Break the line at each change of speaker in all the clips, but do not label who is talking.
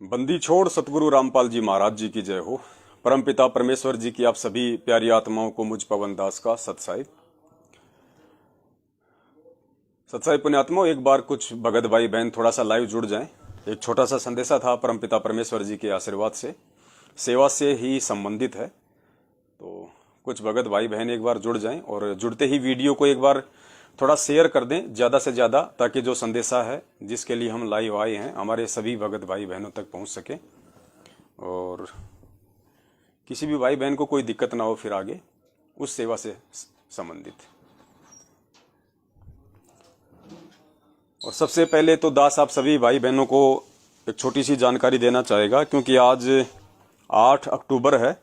बंदी छोड़ सतगुरु रामपाल जी महाराज जी की जय हो। परमपिता परमेश्वर जी की आप सभी प्यारी आत्माओं को मुझ पवन दास का सत्साई पुण्यात्माओं। एक बार कुछ भगत भाई बहन थोड़ा सा लाइव जुड़ जाएं। एक छोटा सा संदेशा था परमपिता परमेश्वर जी के आशीर्वाद से, सेवा से ही संबंधित है। तो कुछ भगत भाई बहन एक बार जुड़ जाएं और जुड़ते ही वीडियो को एक बार थोड़ा शेयर कर दें ज़्यादा से ज़्यादा, ताकि जो संदेशा है जिसके लिए हम लाइव आए हैं हमारे सभी भगत भाई बहनों तक पहुंच सके और किसी भी भाई बहन को कोई दिक्कत ना हो फिर आगे उस सेवा से संबंधित। और सबसे पहले तो दास आप सभी भाई बहनों को एक छोटी सी जानकारी देना चाहेगा, क्योंकि आज 8 अक्टूबर है,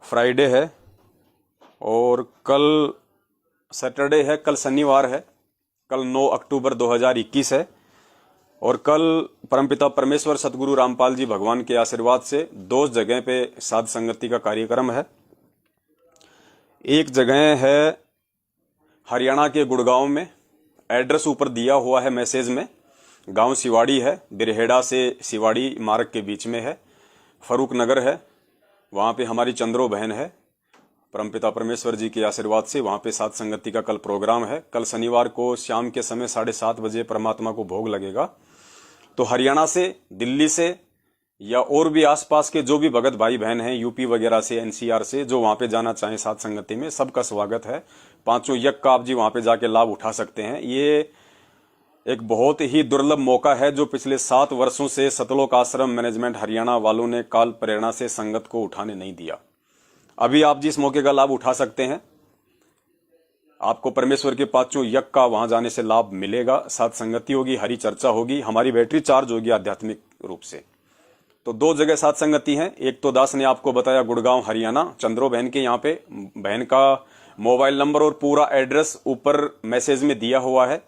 फ्राइडे है और कल सैटरडे है, कल शनिवार है, कल 9 अक्टूबर 2021 है और कल परमपिता परमेश्वर सतगुरु रामपाल जी भगवान के आशीर्वाद से 2 जगह पे साध संगति का कार्यक्रम है। एक जगह है हरियाणा के गुड़गांव में, एड्रेस ऊपर दिया हुआ है मैसेज में, गांव सिवाड़ी है, बिरहेड़ा से सिवाड़ी मार्ग के बीच में है, फरूक नगर है। वहाँ पे हमारी चंद्रो बहन है, परमपिता परमेश्वर जी के आशीर्वाद से वहाँ पे साध संगति का कल प्रोग्राम है। कल शनिवार को शाम के समय 7:30 बजे परमात्मा को भोग लगेगा। तो हरियाणा से, दिल्ली से या और भी आसपास के जो भी भगत भाई बहन हैं, यूपी वगैरह से, एनसीआर से, जो वहाँ पे जाना चाहें साध संगति में, सबका स्वागत है। 5 यज्ञ का आप जी वहाँ पे जाके लाभ उठा सकते हैं। ये एक बहुत ही दुर्लभ मौका है जो पिछले 7 वर्षों से सतलोक आश्रम मैनेजमेंट हरियाणा वालों ने काल प्रेरणा से संगत को उठाने नहीं दिया। अभी आप जिस मौके का लाभ उठा सकते हैं, आपको परमेश्वर के 5 यज्ञ का वहां जाने से लाभ मिलेगा। साथ संगति होगी, हरी चर्चा होगी, हमारी बैटरी चार्ज होगी आध्यात्मिक रूप से। तो 2 जगह साथ संगति हैं। एक तो दास ने आपको बताया गुड़गांव हरियाणा, चंद्रो बहन के यहाँ पे, बहन का मोबाइल नंबर और पूरा एड्रेस ऊपर मैसेज में दिया हुआ है,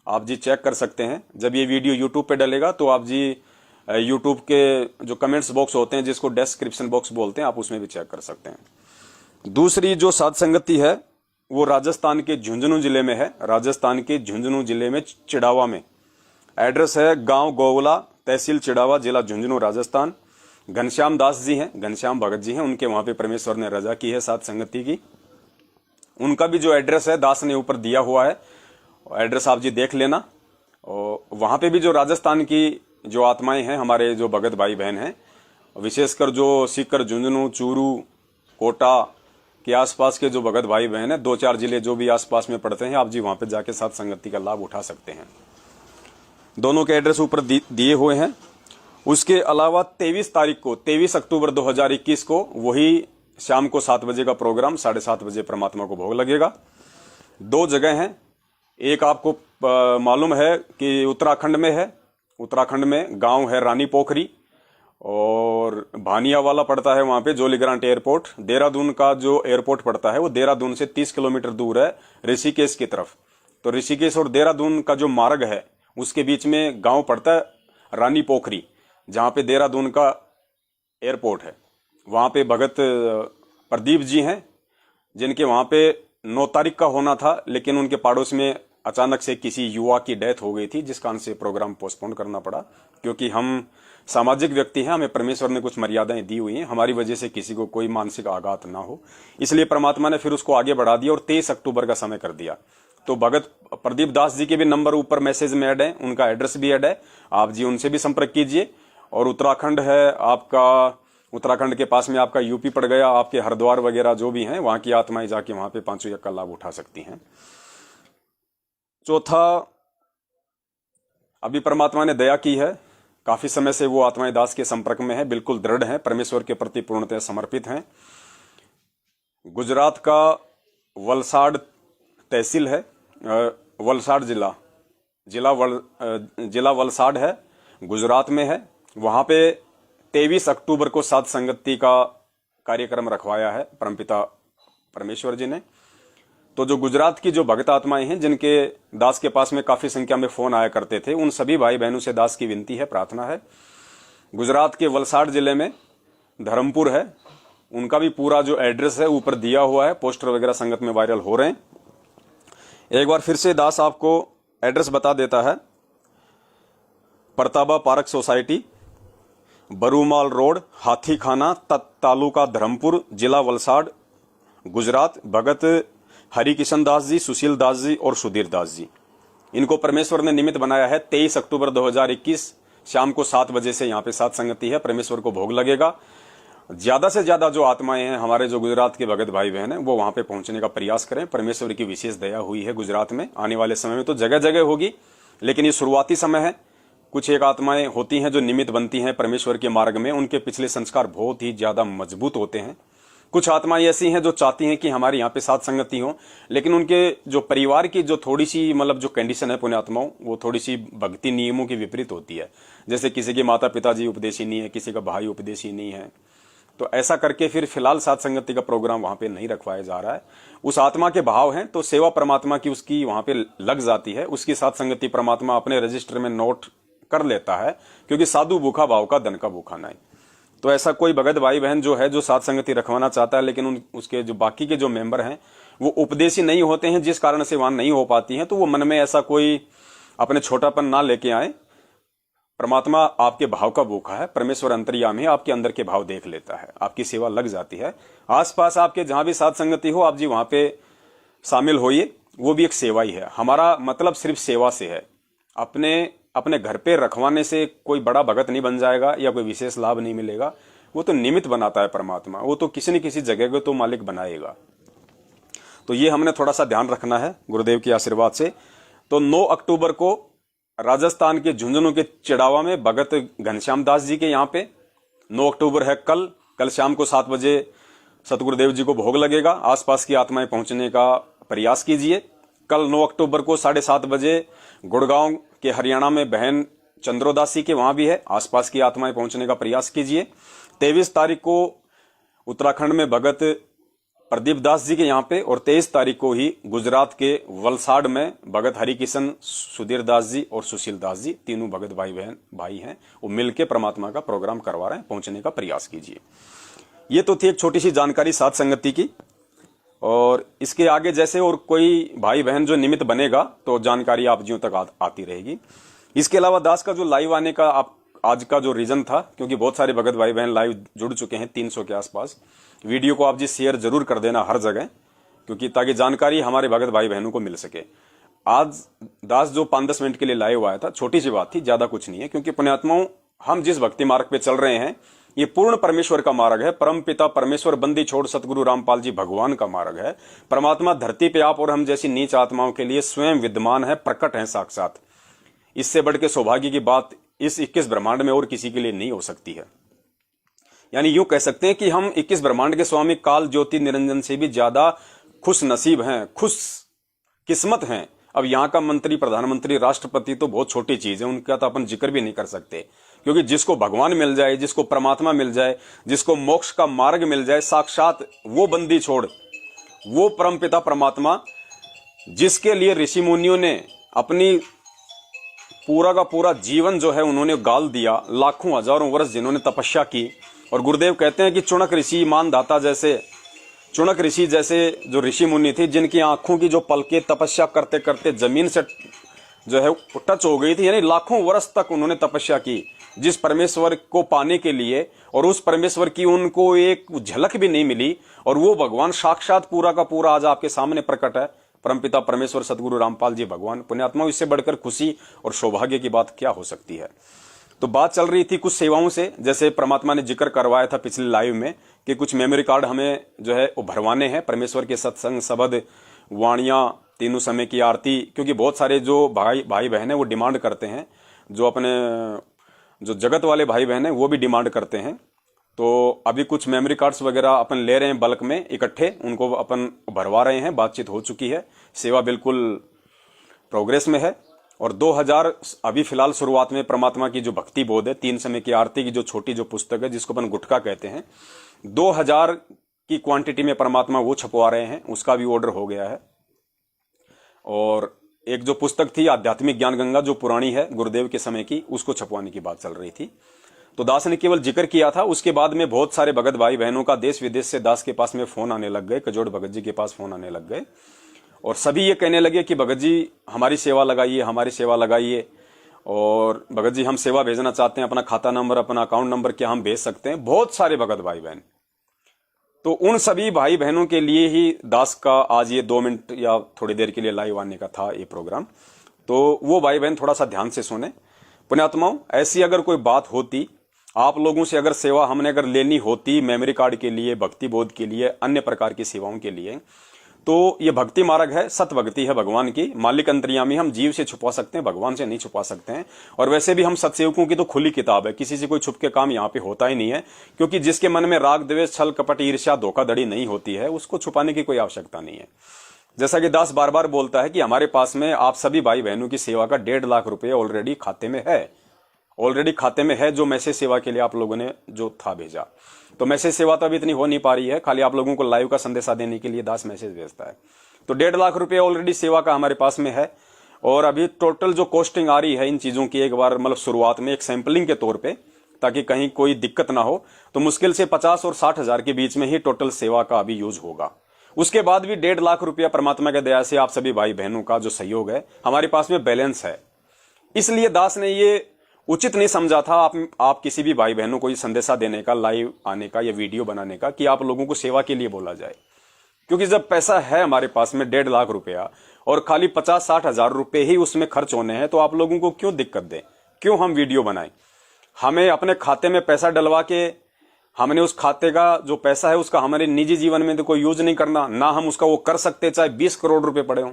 आप जी चेक कर सकते हैं। जब ये वीडियो यूट्यूब पे डलेगा तो आप जी यूट्यूब के जो कमेंट्स बॉक्स होते हैं, जिसको डिस्क्रिप्शन बॉक्स बोलते हैं, आप उसमें भी चेक कर सकते हैं। दूसरी जो साध संगति है वो राजस्थान के झुंझुनू जिले में है। राजस्थान के झुंझुनू जिले में चिड़ावा में एड्रेस है, गांव गोवला, तहसील चिड़ावा, जिला झुंझुनू, राजस्थान। घनश्याम दास जी हैं, घनश्याम भगत जी हैं, उनके वहां पे परमेश्वर ने रजा की है साध संगति की। उनका भी जो एड्रेस है दास ने ऊपर दिया हुआ है, एड्रेस आप जी देख लेना। और वहां पे भी जो राजस्थान की जो आत्माएं हैं, हमारे जो भगत भाई बहन हैं, विशेषकर जो सीकर, झुंझुनू, चूरू, कोटा के आसपास के जो भगत भाई बहन हैं, 2-4 जिले जो भी आसपास में पड़ते हैं, आप जी वहां पे जाके साध संगति का लाभ उठा सकते हैं। दोनों के एड्रेस ऊपर दिए हुए हैं। उसके अलावा 23 तारीख को, 23 अक्टूबर 2021 को, वही शाम को 7 बजे का प्रोग्राम, 7:30 बजे परमात्मा को भोग लगेगा। 2 जगह हैं। एक आपको मालूम है कि उत्तराखंड में है, उत्तराखंड में गांव है रानी पोखरी और भानिया वाला पड़ता है वहां पे जोलीग्रांट एयरपोर्ट। देहरादून का जो एयरपोर्ट पड़ता है वो देहरादून से 30 किलोमीटर दूर है, ऋषिकेश की तरफ। तो ऋषिकेश और देहरादून का जो मार्ग है उसके बीच में गांव पड़ता है रानी पोखरी, जहां पे देहरादून का एयरपोर्ट है। वहां पे भगत प्रदीप जी हैं, जिनके वहां पे 9 तारीख का होना था, लेकिन उनके पड़ोस में अचानक से किसी युवा की डेथ हो गई थी, जिस कारण से प्रोग्राम पोस्टपोन करना पड़ा। क्योंकि हम सामाजिक व्यक्ति हैं, हमें परमेश्वर ने कुछ मर्यादाएं दी हुई हैं, हमारी वजह से किसी को कोई मानसिक आघात ना हो, इसलिए परमात्मा ने फिर उसको आगे बढ़ा दिया और 23 अक्टूबर का समय कर दिया। तो भगत प्रदीप दास जी के भी नंबर ऊपर मैसेज में ऐड है, उनका एड्रेस भी ऐड है, आप जी उनसे भी संपर्क कीजिए। और उत्तराखंड है आपका, उत्तराखंड के पास में आपका यूपी पड़ गया, आपके हरिद्वार वगैरह जो भी हैं, वहां की आत्माएं जाके वहां पे 5 यज्ञ का लाभ उठा सकती हैं। चौथा, अभी परमात्मा ने दया की है, काफी समय से वो आत्माएं दास के संपर्क में है, बिल्कुल दृढ़ हैं, परमेश्वर के प्रति पूर्णतः समर्पित हैं। गुजरात का वलसाड तहसील है, वलसाड जिला वलसाड है, गुजरात में है। वहां पे 23 अक्टूबर को साध संगति का कार्यक्रम रखवाया है परमपिता परमेश्वर जी ने। तो जो गुजरात की जो भगत आत्माएं हैं, जिनके दास के पास में काफी संख्या में फोन आया करते थे, उन सभी भाई बहनों से दास की विनती है, प्रार्थना है। गुजरात के वलसाड जिले में धर्मपुर है, उनका भी पूरा जो एड्रेस है ऊपर दिया हुआ है, पोस्टर वगैरह संगत में वायरल हो रहे हैं। एक बार फिर से दास आपको एड्रेस बता देता है। परताबा park society, Barumal road, Hathikhana, taluka Dharampur, जिला वलसाड, गुजरात। भगत हरिकिशन दास जी, सुशील दास जी और सुधीर दास जी, इनको परमेश्वर ने निमित्त बनाया है। 23 अक्टूबर 2021 शाम को 7 बजे से यहाँ पे सात संगति है। परमेश्वर को भोग लगेगा। ज्यादा से ज्यादा जो आत्माएं हैं, हमारे जो गुजरात के भगत भाई बहन हैं, वो वहां पे पहुंचने का प्रयास करें। परमेश्वर की विशेष दया हुई है गुजरात में। आने वाले समय में तो जगह जगह होगी, लेकिन ये शुरुआती समय है। कुछ एक आत्माएं होती हैं जो निमित्त बनती हैं परमेश्वर के मार्ग में, उनके पिछले संस्कार बहुत ही ज्यादा मजबूत होते हैं। कुछ आत्माएं ऐसी हैं जो चाहती हैं कि हमारे यहाँ पे सात संगति हो, लेकिन उनके जो परिवार की जो थोड़ी सी मतलब जो कंडीशन है पुण्यात्माओं, वो थोड़ी सी भक्ति नियमों की विपरीत होती है। जैसे किसी के माता पिताजी उपदेशी नहीं है, किसी का भाई उपदेशी नहीं है, तो ऐसा करके फिर फिलहाल सात संगति का प्रोग्राम वहां पे नहीं रखवाया जा रहा है। उस आत्मा के भाव हैं तो सेवा परमात्मा की उसकी वहां पे लग जाती है, उसकी सात संगति परमात्मा अपने रजिस्टर में नोट कर लेता है, क्योंकि साधु भूखा भाव का धन का भूखा नहीं। तो ऐसा कोई भगत भाई बहन जो है जो सात संगति रखवाना चाहता है, लेकिन उसके जो बाकी के जो मेंबर हैं वो उपदेशी नहीं होते हैं, जिस कारण से वहां नहीं हो पाती हैं, तो वो मन में ऐसा कोई अपने छोटापन ना लेके आए। परमात्मा आपके भाव का भूखा है, परमेश्वर अंतर्यामी है, आपके अंदर के भाव देख लेता है, आपकी सेवा लग जाती है। आसपास आपके जहां भी सात संगति हो, आप जी वहां पे शामिल होइए, वो भी एक सेवा ही है। हमारा मतलब सिर्फ सेवा से है। अपने घर पे रखवाने से कोई बड़ा भगत नहीं बन जाएगा या कोई विशेष लाभ नहीं मिलेगा। वो तो निमित्त बनाता है परमात्मा, वो तो किसी न किसी जगह को तो मालिक बनाएगा। तो ये हमने थोड़ा सा ध्यान रखना है गुरुदेव के आशीर्वाद से। तो 9 अक्टूबर को राजस्थान के झुंझुनू के चिड़ावा में भगत घनश्याम दास जी के यहाँ पे 9 अक्टूबर है कल शाम को 7 बजे सतगुरुदेव जी को भोग लगेगा। आसपास की आत्माएं पहुंचने का प्रयास कीजिए। कल 9 अक्टूबर को 7:30 बजे गुड़गांव के हरियाणा में बहन चंद्रोदासी के वहां भी है, आसपास की आत्माएं पहुंचने का प्रयास कीजिए। 23 तारीख को उत्तराखंड में भगत प्रदीप दास जी के यहाँ पे, और 23 तारीख को ही गुजरात के वलसाड में भगत हरिकिशन, सुधीर दास जी और सुशील दास जी, तीनों भगत भाई हैं, वो मिलके परमात्मा का प्रोग्राम करवा रहे हैं। पहुंचने का प्रयास कीजिए। ये तो थी एक छोटी सी जानकारी सात संगति की, और इसके आगे जैसे और कोई भाई बहन जो निमित्त बनेगा तो जानकारी आप जियों तक आती रहेगी। इसके अलावा दास का जो लाइव आने का आज का जो रीजन था, क्योंकि बहुत सारे भगत भाई बहन लाइव जुड़ चुके हैं 300 के आसपास। वीडियो को आप जी शेयर जरूर कर देना हर जगह, क्योंकि ताकि जानकारी हमारे भगत भाई बहनों को मिल सके। आज दास जो 5-10 मिनट के लिए लाइव आया था, छोटी सी बात थी, ज्यादा कुछ नहीं है, क्योंकि पुण्यात्माओं हम जिस भक्ति मार्ग पे चल रहे हैं ये पूर्ण परमेश्वर का मार्ग है। परम पिता परमेश्वर बंदी छोड़ सतगुरु रामपाल जी भगवान का मार्ग है। परमात्मा धरती पे आप और हम जैसी नीच आत्माओं के लिए स्वयं विद्यमान है, प्रकट है साक्षात। इससे बढ़ के सौभाग्य की बात इस 21 ब्रह्मांड में और किसी के लिए नहीं हो सकती है। यानी यूं कह सकते हैं कि हम 21 ब्रह्मांड के स्वामी काल ज्योति निरंजन से भी ज्यादा खुश नसीब हैं, खुश किस्मत हैं। अब यहाँ का मंत्री, प्रधानमंत्री, राष्ट्रपति तो बहुत छोटी चीज है, उनका तो अपन जिक्र भी नहीं कर सकते, क्योंकि जिसको भगवान मिल जाए, जिसको परमात्मा मिल जाए, जिसको मोक्ष का मार्ग मिल जाए, साक्षात वो बंदी छोड़, वो परम पिता परमात्मा, जिसके लिए ऋषि मुनियों ने अपनी पूरा का पूरा जीवन जो है उन्होंने गाल दिया, लाखों हजारों वर्ष जिन्होंने तपस्या की। और गुरुदेव कहते हैं कि चुनक ऋषि, मानधाता जैसे चुनक ऋषि जैसे जो ऋषि मुनि थे, जिनकी आंखों की जो पलकें तपस्या करते करते जमीन से जो है टच हो गई थी, यानी लाखों वर्ष तक उन्होंने तपस्या की जिस परमेश्वर को पाने के लिए, और उस परमेश्वर की उनको एक झलक भी नहीं मिली, और वो भगवान साक्षात पूरा का पूरा आज आपके सामने प्रकट है। परमपिता परमेश्वर सतगुरु रामपाल जी भगवान। पुण्यात्माओं, इससे बढ़कर खुशी और सौभाग्य की बात क्या हो सकती है। तो बात चल रही थी कुछ सेवाओं से, जैसे परमात्मा ने जिक्र करवाया था पिछले लाइव में कि कुछ मेमोरी कार्ड हमें जो है वो भरवाने हैं। परमेश्वर के सत्संग, शब्द, वाणियां, तीनों समय की आरती, क्योंकि बहुत सारे जो भाई बहन है वो डिमांड करते हैं, जो अपने जो जगत वाले भाई बहन है वो भी डिमांड करते हैं। तो अभी कुछ मेमोरी कार्ड्स वगैरह अपन ले रहे हैं बल्क में इकट्ठे, उनको अपन भरवा रहे हैं। बातचीत हो चुकी है, सेवा बिल्कुल प्रोग्रेस में है। और 2000 अभी फिलहाल शुरुआत में परमात्मा की जो भक्ति बोध है, 3 समय की आरती की जो छोटी जो पुस्तक है जिसको अपन गुटका कहते हैं, 2000 की क्वांटिटी में परमात्मा वो छपवा रहे हैं, उसका भी ऑर्डर हो गया है। और एक जो पुस्तक थी आध्यात्मिक ज्ञान गंगा जो पुरानी है गुरुदेव के समय की, उसको छपवाने की बात चल रही थी। तो दास ने केवल जिक्र किया था, उसके बाद में बहुत सारे भगत भाई बहनों का देश विदेश से दास के पास में फोन आने लग गए, कजोड़ भगत जी के पास फोन आने लग गए, और सभी ये कहने लगे कि भगत जी हमारी सेवा लगाइए, हमारी सेवा लगाइए। और भगत जी हम सेवा भेजना चाहते हैं, अपना खाता नंबर, अपना अकाउंट नंबर क्या हम भेज सकते हैं? बहुत सारे भगत भाई बहन। तो उन सभी भाई बहनों के लिए ही दास का आज ये 2 मिनट या थोड़ी देर के लिए लाइव आने का था ये प्रोग्राम। तो वो भाई बहन थोड़ा सा ध्यान से सुने। पुण्यात्माओं, ऐसी अगर कोई बात होती, आप लोगों से अगर सेवा हमने अगर लेनी होती मेमोरी कार्ड के लिए, भक्ति बोध के लिए, अन्य प्रकार की सेवाओं के लिए, तो ये भक्ति मार्ग है, सत भक्ति है भगवान की। मालिक अंतर्यामी हम जीव से छुपा सकते हैं, भगवान से नहीं छुपा सकते हैं। और वैसे भी हम सत्सेवकों की तो खुली किताब है, किसी से कोई छुप के काम यहाँ पे होता ही नहीं है, क्योंकि जिसके मन में राग द्वेष छल कपट ईर्ष्या धोखाधड़ी नहीं होती है, उसको छुपाने की कोई आवश्यकता नहीं है। जैसा कि दास बार बार बोलता है कि हमारे पास में आप सभी भाई बहनों की सेवा का 1.5 लाख रुपए ऑलरेडी खाते में है, ऑलरेडी खाते में है, जो मैसेज सेवा के लिए आप लोगों ने जो था भेजा। तो मैसेज सेवा तो अभी इतनी हो नहीं पा रही है, खाली आप लोगों को लाइव का संदेशा देने के लिए दास मैसेज भेजता है। तो 1.5 लाख रुपए ऑलरेडी सेवा का हमारे पास में है। और अभी टोटल जो कॉस्टिंग आ रही है इन चीजों की, एक बार मतलब शुरुआत में एक सैंपलिंग के तौर पे, ताकि कहीं कोई दिक्कत ना हो, तो मुश्किल से 50 और 60 हजार के बीच में ही टोटल सेवा का अभी यूज होगा। उसके बाद भी 1.5 लाख रुपया परमात्मा के दया से आप सभी भाई बहनों का जो सहयोग है हमारे पास में बैलेंस है। इसलिए दास ने ये उचित नहीं समझा था आप किसी भी भाई बहनों को ये संदेशा देने का, लाइव आने का या वीडियो बनाने का, कि आप लोगों को सेवा के लिए बोला जाए। क्योंकि जब पैसा है हमारे पास में 1.5 लाख रुपया और खाली 50-60 हजार रुपए ही उसमें खर्च होने हैं, तो आप लोगों को क्यों दिक्कत दें, क्यों हम वीडियो बनाएं? हमें अपने खाते में पैसा डलवा के हमने उस खाते का जो पैसा है उसका हमारे निजी जीवन में तो कोई यूज नहीं करना ना, हम उसका वो कर सकते, चाहे 20 करोड़ रुपए पड़े हों,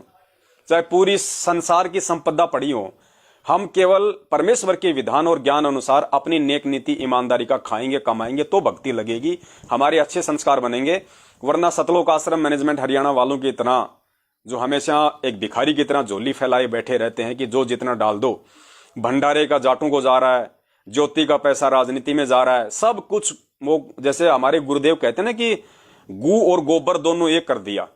चाहे पूरी संसार की संपदा पड़ी हो। हम केवल परमेश्वर के विधान और ज्ञान अनुसार अपनी नेक नीति ईमानदारी का खाएंगे, कमाएंगे, तो भक्ति लगेगी, हमारे अच्छे संस्कार बनेंगे। वरना सतलोक आश्रम मैनेजमेंट हरियाणा वालों की तरह, जो हमेशा एक भिखारी की तरह झोली फैलाए बैठे रहते हैं कि जो जितना डाल दो, भंडारे का जाटों को जा रहा है, ज्योति का पैसा राजनीति में जा रहा है, सब कुछ वो, जैसे हमारे गुरुदेव कहते हैं ना कि गू और गोबर दोनों एक कर दिया,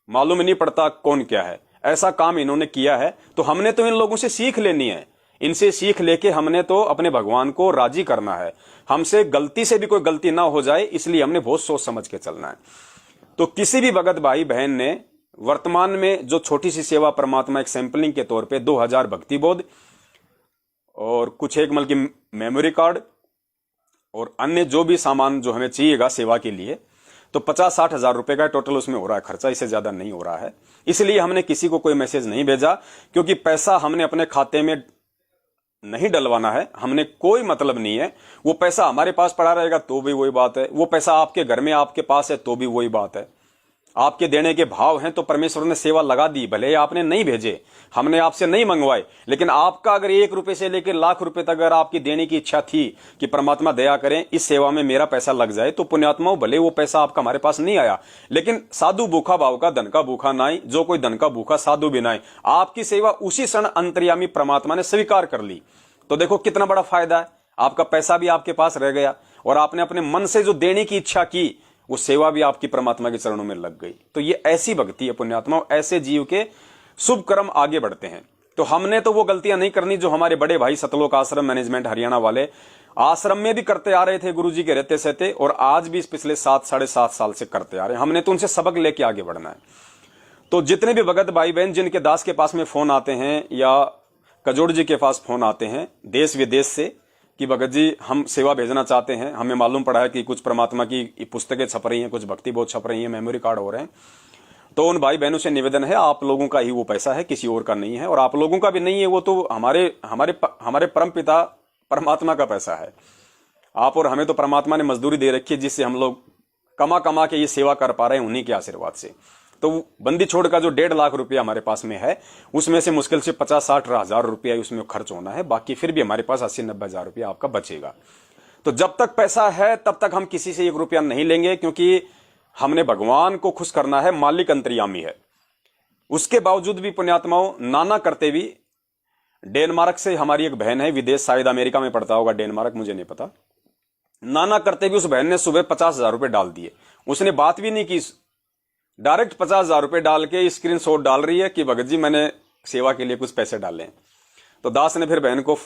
मालूम नहीं पड़ता कौन क्या है, ऐसा काम इन्होंने किया है। तो हमने तो इन लोगों से सीख लेनी है, इनसे सीख लेके हमने तो अपने भगवान को राजी करना है। हमसे गलती से भी कोई गलती ना हो जाए, इसलिए हमने बहुत सोच समझ के चलना है। तो किसी भी भगत भाई बहन ने वर्तमान में जो छोटी सी सेवा परमात्मा एक सैंपलिंग के तौर पे 2000 भक्ति बोध और कुछ एक मतलब की मेमोरी कार्ड और अन्य जो भी सामान जो हमें चाहिएगा सेवा के लिए, तो 50-60 हजार रुपए का टोटल उसमें हो रहा है खर्चा, इससे ज्यादा नहीं हो रहा है। इसलिए हमने किसी को कोई मैसेज नहीं भेजा, क्योंकि पैसा हमने अपने खाते में नहीं डलवाना है, हमने कोई मतलब नहीं है। वो पैसा हमारे पास पड़ा रहेगा तो भी वही बात है, वो पैसा आपके घर में आपके पास है तो भी वही बात है। आपके देने के भाव हैं तो परमेश्वर ने सेवा लगा दी, भले आपने नहीं भेजे, हमने आपसे नहीं मंगवाए, लेकिन आपका अगर 1 रुपए से लेकर लाख रुपए तक अगर आपकी देने की इच्छा थी कि परमात्मा दया करें इस सेवा में मेरा पैसा लग जाए, तो पुण्यात्माओं भले वो पैसा आपका हमारे पास नहीं आया, लेकिन साधु भूखा भाव का धन का भूखा नाई, जो कोई धन का भूखा साधु भी नाई, आपकी सेवा उसी क्षण अंतर्यामी परमात्मा ने स्वीकार कर ली। तो देखो कितना बड़ा फायदा है, आपका पैसा भी आपके पास रह गया और आपने अपने मन से जो देने की इच्छा की वो सेवा भी आपकी परमात्मा के चरणों में लग गई। तो ये ऐसी भक्ति है पुण्यात्मा, ऐसे जीव के शुभ कर्म आगे बढ़ते हैं। तो हमने तो वो गलतियां नहीं करनी जो हमारे बड़े भाई सतलोक आश्रम मैनेजमेंट हरियाणा वाले आश्रम में भी करते आ रहे थे गुरुजी के रहते सहते, और आज भी पिछले 7-7.5 साल से करते आ रहे हैं। हमने तो उनसे सबक लेके आगे बढ़ना है। तो जितने भी भगत भाई बहन जिनके दास के पास में फोन आते हैं या कजोड़ जी के पास फोन आते हैं देश विदेश से कि भगत जी हम सेवा भेजना चाहते हैं, हमें मालूम पड़ा है कि कुछ परमात्मा की पुस्तकें छप रही हैं, कुछ भक्ति बोध छप रही हैं, मेमोरी कार्ड हो रहे हैं, तो उन भाई बहनों से निवेदन है आप लोगों का ही वो पैसा है, किसी और का नहीं है, और आप लोगों का भी नहीं है, वो तो हमारे परम पिता परमात्मा का पैसा है। आप और हमें तो परमात्मा ने मजदूरी दे रखी है जिससे हम लोग कमा कमा के ये सेवा कर पा रहे हैं उन्हीं के आशीर्वाद से। तो बंदी छोड़ का जो 1.5 लाख रुपया हमारे पास में है उसमें से मुश्किल से 50-60 हजार रुपया उसमें खर्च होना है, बाकी फिर भी हमारे पास 80-90 हजार रुपया आपका बचेगा। तो जब तक पैसा है तब तक हम किसी से 1 रुपया नहीं लेंगे, क्योंकि हमने भगवान को खुश करना है, मालिक अंतर्यामी है। उसके बावजूद भी पुण्यात्माओं नाना करते भी, डेनमार्क से हमारी एक बहन है, विदेश शायद अमेरिका में पड़ता होगा डेनमार्क, मुझे नहीं पता, नाना करते भी उस बहन ने सुबह 50 हजार रुपये डाल दिए, उसने बात भी नहीं की, डायरेक्ट 50 हजार रुपये डाल के स्क्रीनशॉट डाल रही है कि भगत जी मैंने सेवा के लिए कुछ पैसे डाले। तो दास ने फिर बहन को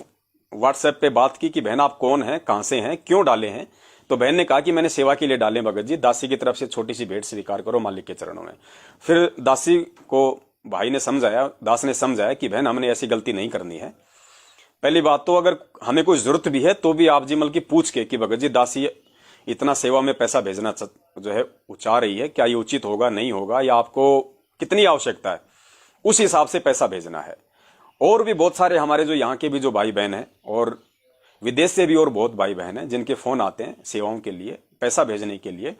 व्हाट्सएप पे बात की कि बहन आप कौन हैं, कहां से हैं, क्यों डाले हैं। तो बहन ने कहा कि मैंने सेवा के लिए डाले भगत जी, दासी की तरफ से छोटी सी भेंट स्वीकार करो मालिक के चरणों में। फिर दासी को भाई ने समझाया, दास ने समझाया कि बहन हमने ऐसी गलती नहीं करनी है, पहली बात तो अगर हमें कोई जरूरत भी है तो भी आप जी मतलब की पूछ के कि भगत जी दासी इतना सेवा में पैसा भेजना जो है चाह रही है, क्या ये उचित होगा नहीं होगा, या आपको कितनी आवश्यकता है, उस हिसाब से पैसा भेजना है। और भी बहुत सारे हमारे जो यहाँ के भी जो भाई बहन हैं और विदेश से भी और बहुत भाई बहन हैं जिनके फोन आते हैं सेवाओं के लिए, पैसा भेजने के लिए।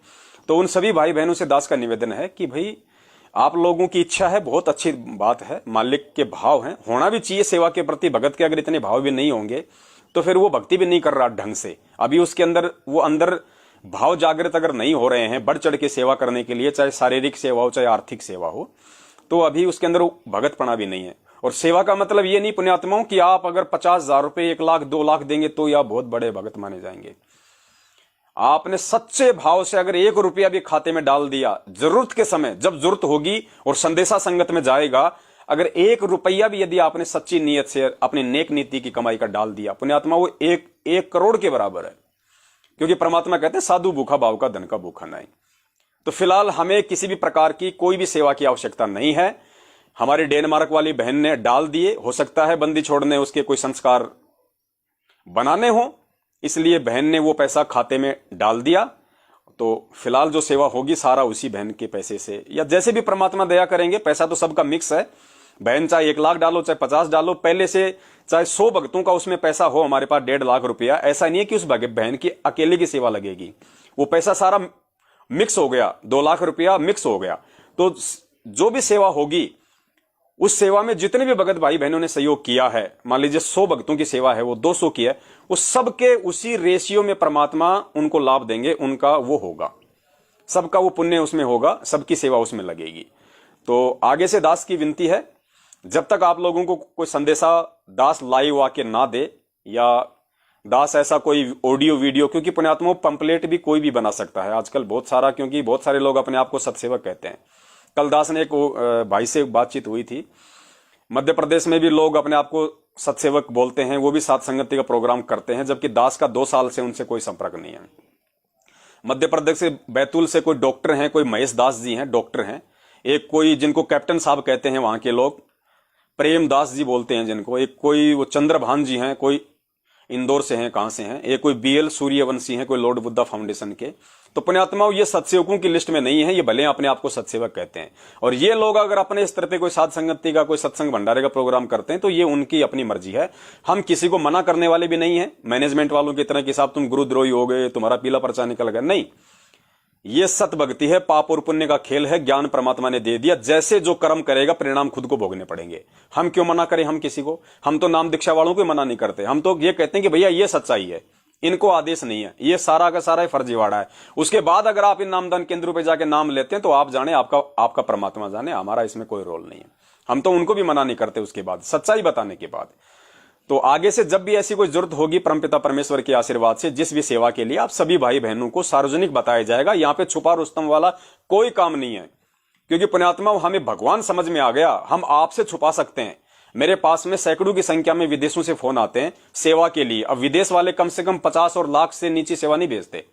तो उन सभी भाई बहनों से दास का निवेदन है कि भाई आप लोगों की इच्छा है, बहुत अच्छी बात है, मालिक के भाव हैं, होना भी चाहिए सेवा के प्रति। भगत के अगर इतने भाव भी नहीं होंगे तो फिर वो भक्ति भी नहीं कर रहा ढंग से। अभी उसके अंदर वो अंदर भाव जागृत अगर नहीं हो रहे हैं बढ़ चढ़ के सेवा करने के लिए, चाहे शारीरिक सेवा हो चाहे आर्थिक सेवा हो, तो अभी उसके अंदर भगतपना भी नहीं है। और सेवा का मतलब ये नहीं पुण्यात्माओं कि आप अगर 50,000 रुपए 1 लाख 2 लाख देंगे तो या बहुत बड़े भगत माने जाएंगे। आपने सच्चे भाव से अगर 1 रुपया भी खाते में डाल दिया, जरूरत के समय जब जरूरत होगी और संदेशा संगत में जाएगा, अगर 1 रुपया भी यदि आपने सच्ची नीयत से अपनी नेक नीति की कमाई का डाल दिया पुण्यात्मा, वो 1 करोड़ के बराबर है। क्योंकि परमात्मा कहते हैं साधु भूखा भाव का धन का भूखा नहीं। तो फिलहाल हमें किसी भी प्रकार की कोई भी सेवा की आवश्यकता नहीं है। हमारी डेनमार्क वाली बहन ने डाल दिए, हो सकता है बंदी छोड़ने उसके कोई संस्कार बनाने हो, इसलिए बहन ने वो पैसा खाते में डाल दिया। तो फिलहाल जो सेवा होगी सारा उसी बहन के पैसे से, या जैसे भी परमात्मा दया करेंगे। पैसा तो सबका मिक्स है, बहन चाहे 1 लाख डालो चाहे 50 डालो, पहले से चाहे 100 भक्तों का उसमें पैसा हो, हमारे पास 1.5 लाख रुपया, ऐसा नहीं है कि उस बहन की अकेले की सेवा लगेगी। वो पैसा सारा मिक्स हो गया, 2 लाख रुपया मिक्स हो गया। तो जो भी सेवा होगी उस सेवा में जितने भी भगत भाई बहनों ने सहयोग किया है, मान लीजिए 100 भक्तों की सेवा है वो 200 की है, वो सबके उसी रेशियो में परमात्मा उनको लाभ देंगे, उनका वो होगा, सबका वो पुण्य उसमें होगा, सबकी सेवा उसमें लगेगी। तो आगे से दास की विनती है, जब तक आप लोगों को कोई संदेशा दास लाइव आके ना दे, या दास ऐसा कोई ऑडियो वीडियो, क्योंकि पुण्यात्मा पंपलेट भी कोई भी बना सकता है आजकल बहुत सारा, क्योंकि बहुत सारे लोग अपने आप को सत्सेवक कहते हैं। कल दास ने एक भाई से बातचीत हुई थी, मध्य प्रदेश में भी लोग अपने आप को सत्सेवक बोलते हैं, वो भी साथ संगति का प्रोग्राम करते हैं, जबकि दास का 2 साल से उनसे कोई संपर्क नहीं है। मध्य प्रदेश से बैतूल से कोई डॉक्टर हैं, कोई महेश दास जी हैं डॉक्टर हैं, एक कोई जिनको कैप्टन साहब कहते हैं वहां के लोग, प्रेम दास जी बोलते हैं जिनको, एक कोई वो चंद्रभान जी हैं, कोई इंदौर से हैं, कहां से हैं, एक कोई BL सूर्यवंशी हैं, कोई लॉर्ड बुद्धा फाउंडेशन के। तो पुण्यात्माओं ये सत्सेवकों की लिस्ट में नहीं है, ये भले अपने आप को सत्सेवक कहते हैं। और ये लोग अगर अपने स्तर पे कोई साध संगति का कोई सत्संग भंडारे का प्रोग्राम करते हैं तो ये उनकी अपनी मर्जी है, हम किसी को मना करने वाले भी नहीं है। मैनेजमेंट वालों की तरह कि साहब तुम गुरुद्रोही हो गए, तुम्हारा पीला पर्चा निकल गया, नहीं। ये सत भक्ति है, पाप और पुण्य का खेल है, ज्ञान परमात्मा ने दे दिया, जैसे जो कर्म करेगा परिणाम खुद को भोगने पड़ेंगे। हम क्यों मना करें हम किसी को, हम तो नाम दीक्षा वालों को मना नहीं करते, हम तो ये कहते हैं कि भैया ये सच्चाई है, इनको आदेश नहीं है, ये सारा का सारा फर्जीवाड़ा है। उसके बाद अगर आप इन नामदान केंद्रों पे जाके नाम लेते हैं तो आप जाने, आपका परमात्मा जाने, हमारा इसमें कोई रोल नहीं है। हम तो उनको भी मना नहीं करते उसके बाद, सच्चाई बताने के बाद। तो आगे से जब भी ऐसी कोई जरूरत होगी परमपिता परमेश्वर के आशीर्वाद से, जिस भी सेवा के लिए, आप सभी भाई बहनों को सार्वजनिक बताया जाएगा। यहाँ पे छुपा रुस्तम वाला कोई काम नहीं है, क्योंकि पुण्यात्मा हमें भगवान समझ में आ गया, हम आपसे छुपा सकते हैं। मेरे पास में सैकड़ों की संख्या में विदेशों से फोन आते हैं सेवा के लिए। अब विदेश वाले कम से कम 50 और लाख से नीचे सेवा नहीं भेजते।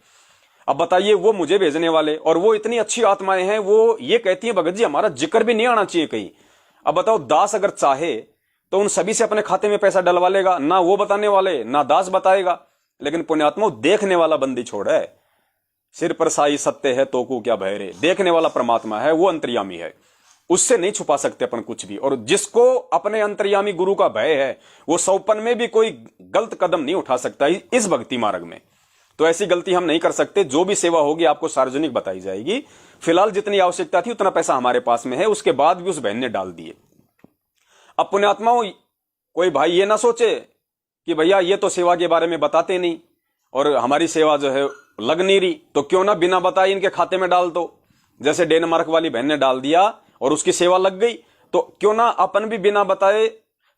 अब बताइए वो मुझे भेजने वाले, और वो इतनी अच्छी आत्माएं हैं, वो ये कहती है भगत जी हमारा जिक्र भी नहीं आना चाहिए कहीं। अब बताओ दास अगर चाहे तो उन सभी से अपने खाते में पैसा डलवा लेगा, ना वो बताने वाले ना दास बताएगा। लेकिन पुण्यात्मा देखने वाला बंदी छोड़ है, सिर पर साई सत्य है तो को क्या भय रे, देखने वाला परमात्मा है, वो अंतर्यामी है, उससे नहीं छुपा सकते अपन कुछ भी। और जिसको अपने अंतर्यामी गुरु का भय है वो सौपन में भी कोई गलत कदम नहीं उठा सकता इस भक्ति मार्ग में। तो ऐसी गलती हम नहीं कर सकते। जो भी सेवा होगी आपको सार्वजनिक बताई जाएगी। फिलहाल जितनी आवश्यकता थी उतना पैसा हमारे पास में है, उसके बाद भी उस बहन ने डाल दिए। अब पुण्यात्माओं कोई भाई ये ना सोचे कि भैया ये तो सेवा के बारे में बताते नहीं और हमारी सेवा जो है लग नहीं रही, तो क्यों ना बिना बताए इनके खाते में डाल दो। जैसे डेनमार्क वाली बहन ने डाल दिया और उसकी सेवा लग गई, तो क्यों ना अपन भी बिना बताए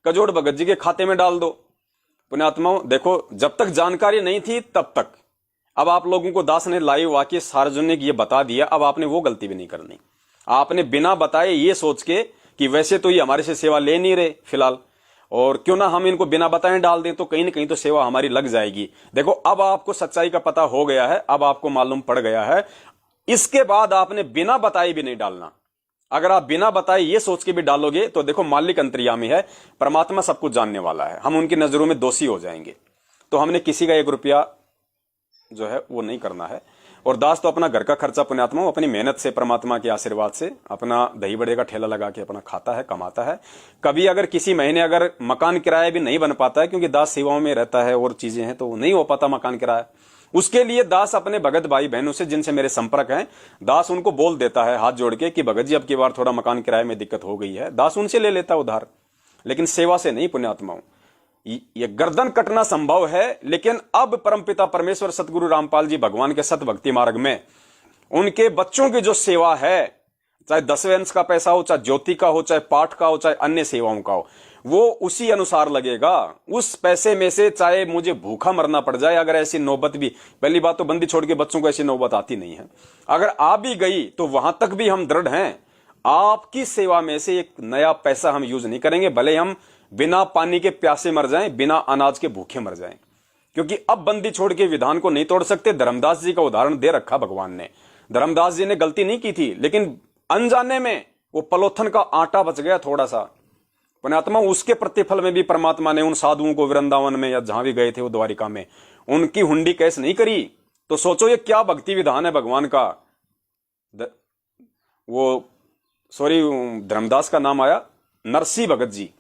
कजोड़ भगत जी के खाते में डाल दो। पुण्यात्माओं देखो, जब तक जानकारी नहीं थी तब तक, अब आप लोगों को दास ने लाइव वाक्य सार्वजनिक ये बता दिया, अब आपने वो गलती भी नहीं करनी। आपने बिना बताए ये सोच के कि वैसे तो ये हमारे से सेवा ले नहीं रहे फिलहाल, और क्यों ना हम इनको बिना बताए डाल दें, तो कहीं ना कहीं तो सेवा हमारी लग जाएगी। देखो अब आपको सच्चाई का पता हो गया है, अब आपको मालूम पड़ गया है, इसके बाद आपने बिना बताए भी नहीं डालना। अगर आप बिना बताए ये सोच के भी डालोगे तो देखो मालिक अंतर्यामी है, परमात्मा सब कुछ जानने वाला है, हम उनकी नजरों में दोषी हो जाएंगे। तो हमने किसी का 1 रुपया जो है वो नहीं करना है। और दास तो अपना घर का खर्चा पुण्यात्मा अपनी मेहनत से, परमात्मा के आशीर्वाद से अपना दही बड़े का ठेला लगा के अपना खाता है, कमाता है। कभी अगर किसी महीने अगर मकान किराया भी नहीं बन पाता है, क्योंकि दास सेवाओं में रहता है और चीजें हैं तो नहीं हो पाता मकान किराया, उसके लिए दास अपने भगत भाई बहनों से जिनसे मेरे संपर्क हैं, दास उनको बोल देता है हाथ जोड़ के कि भगत जी अब की बार थोड़ा मकान किराए में दिक्कत हो गई है, दास उनसे ले लेता उधार, लेकिन सेवा से नहीं पुण्यात्माओं। ये गर्दन कटना संभव है, लेकिन अब परमपिता परमेश्वर सतगुरु रामपाल जी भगवान के सत भक्ति मार्ग में उनके बच्चों की जो सेवा है, चाहे 10वें अंश का पैसा हो, चाहे ज्योति का हो, चाहे पाठ का हो, चाहे अन्य सेवाओं का हो, वो उसी अनुसार लगेगा। उस पैसे में से चाहे मुझे भूखा मरना पड़ जाए, अगर ऐसी नौबत भी, पहली बात तो बंदी छोड़ के बच्चों को ऐसी नौबत आती नहीं है, अगर आ भी गई तो वहां तक भी हम दृढ़ हैं, आपकी सेवा में से एक नया पैसा हम यूज नहीं करेंगे, भले हम बिना पानी के प्यासे मर जाएं, बिना अनाज के भूखे मर जाएं, क्योंकि अब बंदी छोड़ के विधान को नहीं तोड़ सकते। धर्मदास जी का उदाहरण दे रखा भगवान ने। धर्मदास जी ने गलती नहीं की थी, लेकिन अनजाने में वो पलोथन का आटा बच गया थोड़ा सा, पुण्यात्मा उसके प्रतिफल में भी परमात्मा ने उन साधुओं को वृंदावन में या जहां भी गए थे वो द्वारिका में उनकी हुंडी कैस नहीं करी। तो सोचो ये क्या भक्ति विधान है भगवान का। धर्मदास का नाम आया नरसिंह भगत जी।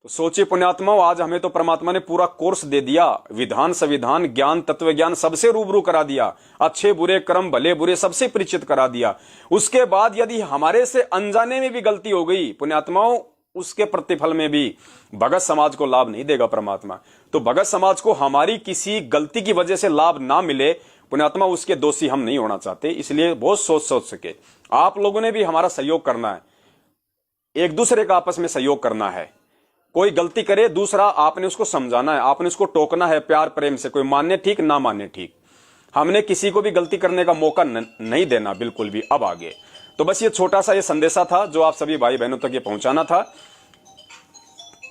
तो सोचिए पुण्यात्माओं, आज हमें तो परमात्मा ने पूरा कोर्स दे दिया, विधान संविधान ज्ञान तत्व ज्ञान सबसे रूबरू करा दिया, अच्छे बुरे कर्म भले बुरे सबसे परिचित करा दिया। उसके बाद यदि हमारे से अनजाने में भी गलती हो गई पुण्यात्माओं, उसके प्रतिफल में भी भगत समाज को लाभ नहीं देगा परमात्मा। तो भगत समाज को हमारी किसी गलती की वजह से लाभ ना मिले पुण्यात्मा, उसके दोषी हम नहीं होना चाहते। इसलिए बहुत सोच सके आप लोगों ने भी हमारा सहयोग करना है, एक दूसरे का आपस में सहयोग करना है। कोई गलती करे दूसरा, आपने उसको समझाना है, आपने उसको टोकना है प्यार प्रेम से, कोई माने ठीक ना माने ठीक। हमने किसी को भी गलती करने का मौका नहीं देना बिल्कुल भी अब आगे। तो बस ये छोटा सा ये संदेशा था जो आप सभी भाई बहनों तक ये पहुंचाना था।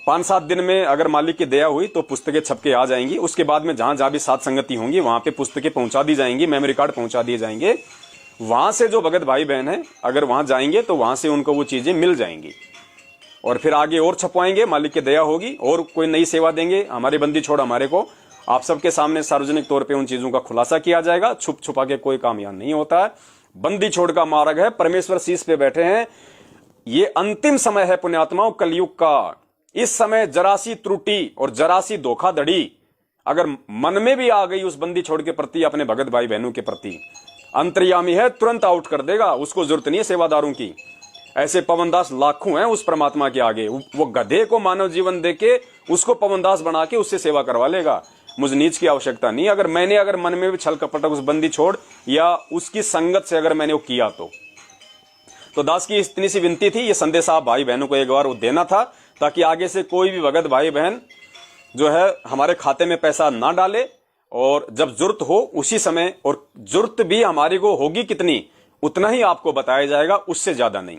5-7 दिन में अगर मालिक की दया हुई तो पुस्तकें छप के आ जाएंगी। उसके बाद में जहां जहां भी साथ संगति होंगी वहां पे पुस्तकें पहुंचा दी जाएंगी, मेमोरी कार्ड पहुंचा दिए जाएंगे। वहां से जो भगत भाई बहन है अगर वहां जाएंगे तो वहां से उनको वो चीजें मिल जाएंगी, और फिर आगे और छपवाएंगे, मालिक की दया होगी और कोई नई सेवा देंगे। हमारे बंदी छोड़ हमारे को आप सबके सामने सार्वजनिक तौर पे उन चीजों का खुलासा किया जाएगा। छुप छुपा के कोई काम यहां नहीं होता है। बंदी छोड़ का मार्ग है, परमेश्वर शीश पे बैठे हैं। ये अंतिम समय है पुण्यात्माओं कलयुग का। इस समय जरा सी त्रुटि और जरा सी धोखाधड़ी अगर मन में भी आ गई उस बंदी छोड़ के प्रति, अपने भगत भाई बहनों के प्रति, अंतर्यामी है, तुरंत आउट कर देगा। उसको जरूरत नहीं है सेवादारों की। ऐसे पवनदास लाखों हैं उस परमात्मा के आगे। वो गधे को मानव जीवन देके उसको पवनदास बना के उससे सेवा करवा लेगा। मुझे नीच की आवश्यकता नहीं। अगर मन में भी छल कपट उस बंदी छोड़ या उसकी संगत से अगर मैंने वो किया तो दास की इतनी सी विनती थी। ये संदेश आप भाई बहनों को एक बार वो देना था, ताकि आगे से कोई भी भगत भाई बहन जो है हमारे खाते में पैसा ना डाले, और जब जरूरत हो उसी समय, और जरूरत भी हमारी को होगी कितनी उतना ही आपको बताया जाएगा, उससे ज्यादा नहीं।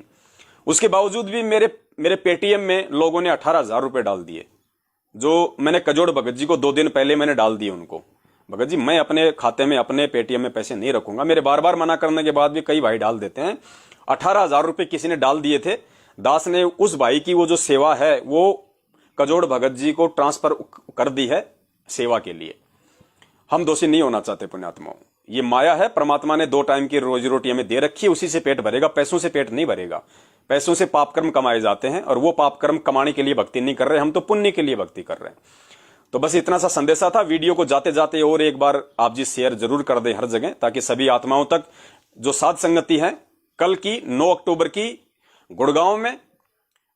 उसके बावजूद भी मेरे पेटीएम में लोगों ने 18,000 रुपए डाल दिए, जो मैंने कजोड़ भगत जी को 2 दिन पहले मैंने डाल दिए उनको। भगत जी मैं अपने खाते में अपने पेटीएम में पैसे नहीं रखूंगा। मेरे बार बार मना करने के बाद भी कई भाई डाल देते हैं। 18,000 रुपए किसी ने डाल दिए थे। दास ने उस भाई की वो जो सेवा है वो कजोड़ भगत जी को ट्रांसफर कर दी है सेवा के लिए। हम दोषी नहीं होना चाहते पुण्यात्माओं। ये माया है, परमात्मा ने 2 टाइम की रोजी रोटी हमें दे रखी है, उसी से पेट भरेगा, पैसों से पेट नहीं भरेगा। पैसों से पाप कर्म कमाए जाते हैं, और वो पाप कर्म कमाने के लिए भक्ति नहीं कर रहे, हम तो पुण्य के लिए भक्ति कर रहे हैं। तो बस इतना सा संदेशा था। वीडियो को जाते जाते और एक बार आप जी शेयर जरूर कर दें हर जगह, ताकि सभी आत्माओं तक जो साध संगति है कल की 9 अक्टूबर की गुड़गांव में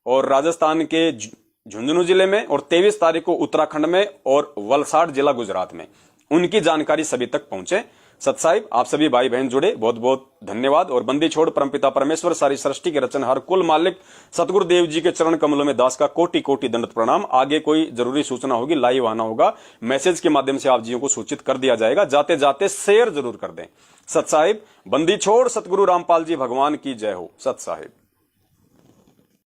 और राजस्थान के झुंझुनू जिले में, और 23 तारीख को उत्तराखंड में और वलसाड़ जिला गुजरात में, उनकी जानकारी सभी तक पहुंचे। सत साहिब आप सभी भाई बहन जुड़े, बहुत बहुत धन्यवाद। और बंदी छोड़ परमपिता परमेश्वर सारी सृष्टि के रचनहार कुल मालिक सतगुरु देव जी के चरण कमलों में दास का कोटि कोटि दंडवत प्रणाम। आगे कोई जरूरी सूचना होगी, लाइव आना होगा, मैसेज के माध्यम से आप जियों को सूचित कर दिया जाएगा। जाते जाते शेयर जरूर कर दें। सत साहिब बंदी छोड़ सतगुरु रामपाल जी भगवान की जय हो। सत साहिब।